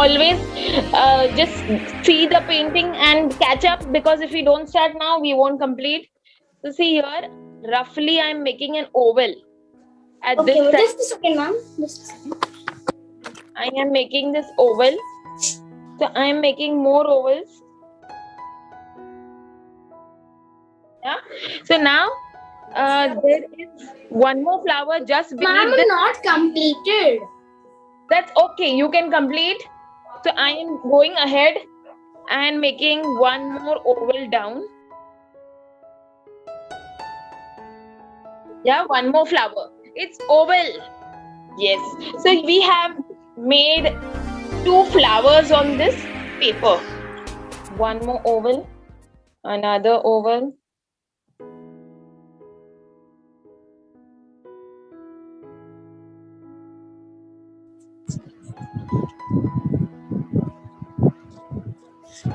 always just see the painting and catch up, because if we don't start now, we won't complete. So see here, roughly I'm making an oval at Okay, this well, side. just a second, ma'am. Just a second. I am making this oval. So I am making more ovals. Yeah. So now there is one more flower just Ma'am, beneath I'm this. not completed. That's okay. You can complete. So I am going ahead and making one more oval down. Yeah, one more flower. It's oval. Yes. So we have made two flowers on this paper. One more oval, another oval.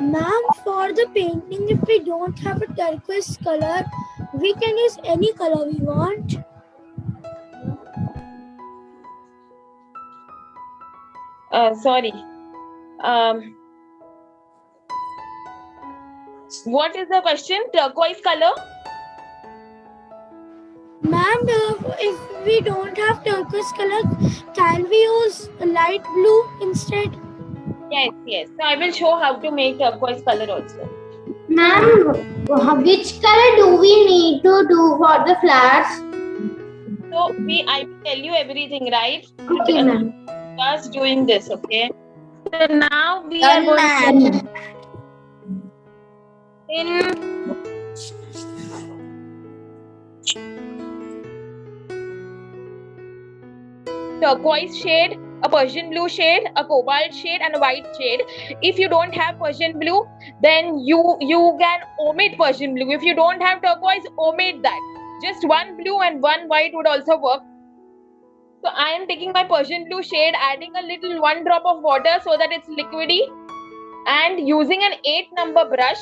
Ma'am, for the painting, if we don't have a turquoise color, we can use any color we want. Sorry. What is the question? Turquoise color? Ma'am, if we don't have turquoise color, can we use light blue instead? Yes, yes. So I will show how to make turquoise color also. Ma'am, which color do we need to do for the flowers? So I will tell you everything, right? Okay, ma'am. Just doing this, okay? So now we are going to in turquoise shade, a Persian blue shade, a cobalt shade, and a white shade. If you don't have Persian blue, then you can omit Persian blue. If you don't have turquoise, omit that. Just one blue and one white would also work. So I am taking my Persian blue shade, adding a little 1 drop of water so that it's liquidy, and using an 8 number brush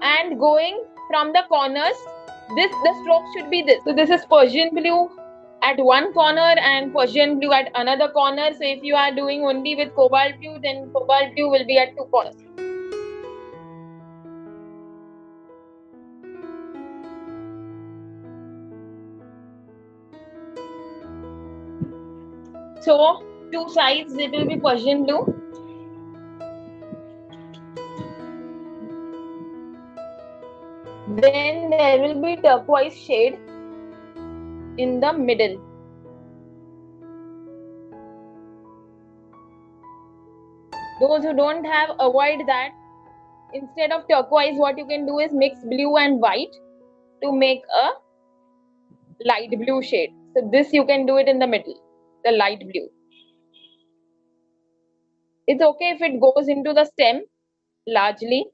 and going from the corners. The stroke should be this. So this is Persian blue at one corner and Persian blue at another corner. So if you are doing only with cobalt blue, then cobalt blue will be at two corners. So two sides it will be Persian blue. Then there will be turquoise shade in the middle. Those who don't have, avoid that. Instead of turquoise, what you can do is mix blue and white to make a light blue shade. So this you can do it in the middle, the light blue. It's okay if it goes into the stem largely.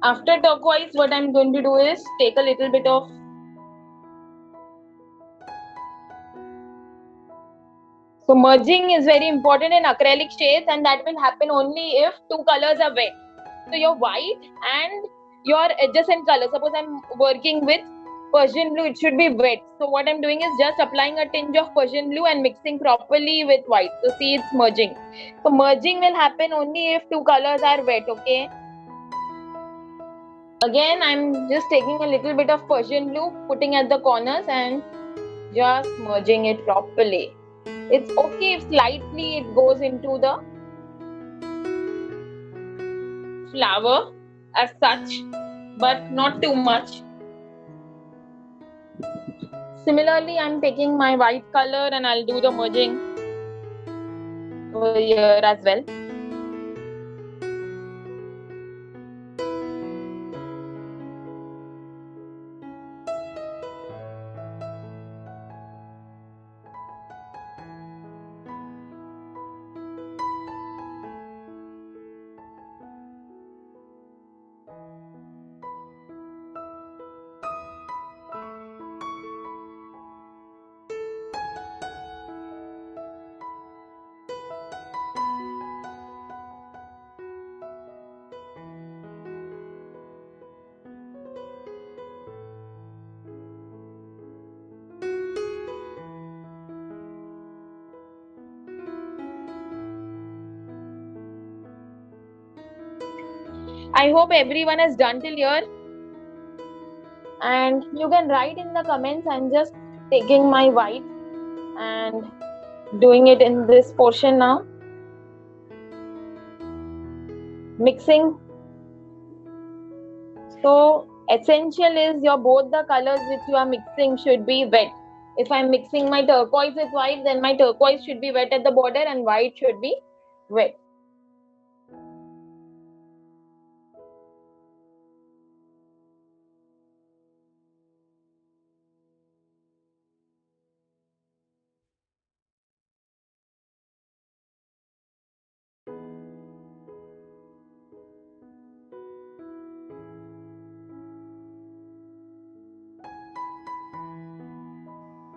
After turquoise, what I'm going to do is take a little bit of so merging is very important in acrylic shades, and that will happen only if two colors are wet. So your white and your adjacent color. Suppose I'm working with Persian blue, it should be wet. So what I'm doing is just applying a tinge of Persian blue and mixing properly with white. So see, it's merging. So merging will happen only if two colors are wet, okay? Again, I'm just taking a little bit of Persian blue, putting at the corners and just merging it properly. It's okay if slightly it goes into the flower as such, but not too much. Similarly, I'm taking my white color and I'll do the merging over here as well. I hope everyone has done till here. And you can write in the comments. I'm just taking my white and doing it in this portion now. Mixing. So essential is your both the colors which you are mixing should be wet. If I'm mixing my turquoise with white, then my turquoise should be wet at the border and white should be wet.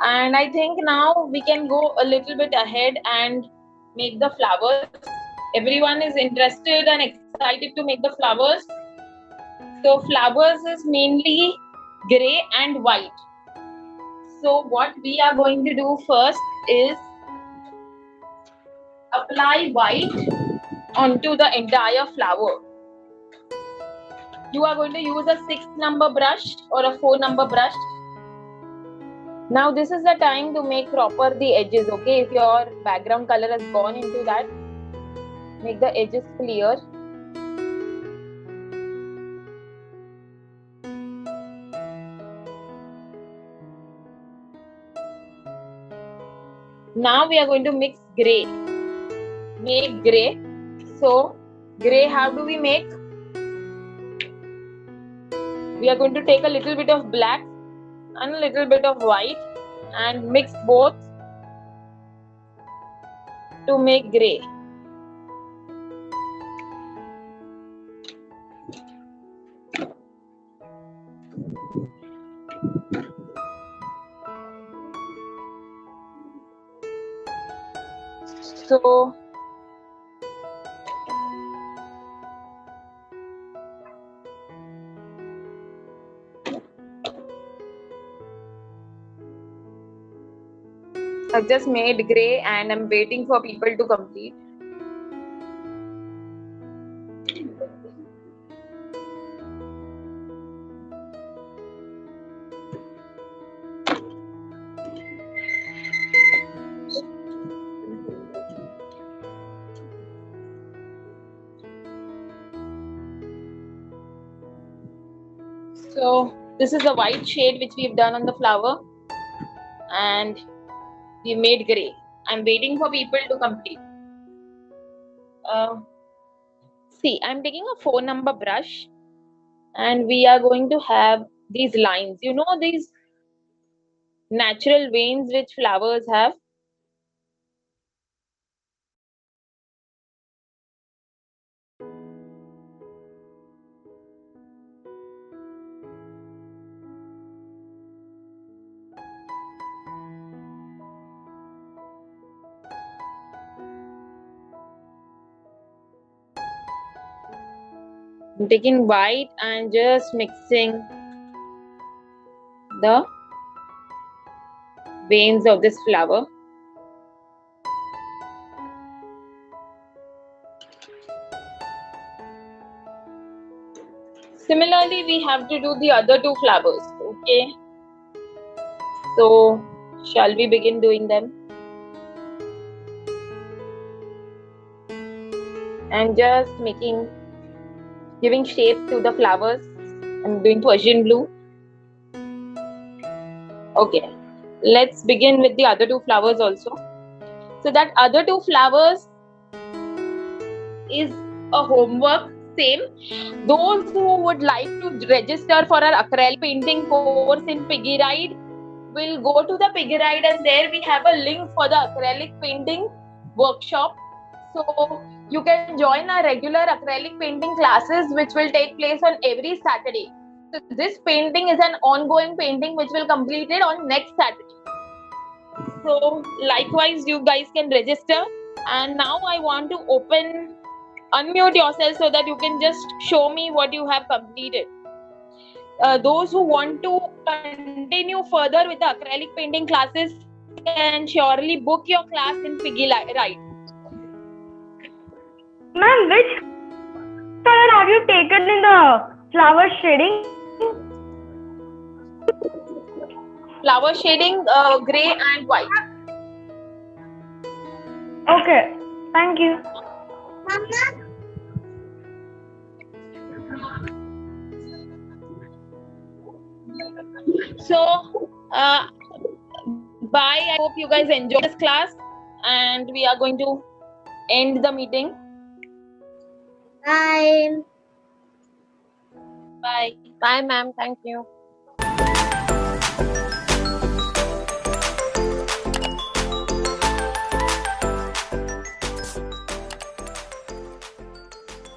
And I think now we can go a little bit ahead and make the flowers. Everyone is interested and excited to make the flowers. So flowers is mainly gray and white. So what we are going to do first is apply white onto the entire flower. You are going to use a 6 number brush or a 4 number brush. Now this is the time to make proper the edges, okay? If your background color has gone into that, make the edges clear. Now we are going to mix gray. Make gray. So gray, how do we make? We are going to take a little bit of black and a little bit of white and mix both to make gray. So I've just made gray and I'm waiting for people to complete. So this is the white shade which we've done on the flower and we made gray. I'm waiting for people to complete. See, I'm taking a 4 number brush and we are going to have these lines. You know these natural veins which flowers have? I'm taking white and just mixing the veins of this flower. Similarly, we have to do the other 2 flowers, okay? So, shall we begin doing them? I'm just giving shape to the flowers. I'm doing Persian blue. Okay, let's begin with the other 2 flowers also. So that other 2 flowers is a homework, same. Those who would like to register for our acrylic painting course in Piggy Ride will go to the Piggy Ride and there we have a link for the acrylic painting workshop. So you can join our regular acrylic painting classes which will take place on every Saturday. So this painting is an ongoing painting which will complete it on next Saturday. So likewise you guys can register, and now I want to unmute yourself so that you can just show me what you have completed. Those who want to continue further with the acrylic painting classes can surely book your class in Piggy Ride. Ma'am, which color have you taken in the flower shading? Flower shading, gray and white. Okay, thank you. So, bye. I hope you guys enjoy this class, and we are going to end the meeting. Bye. Bye. Bye, ma'am. Thank you.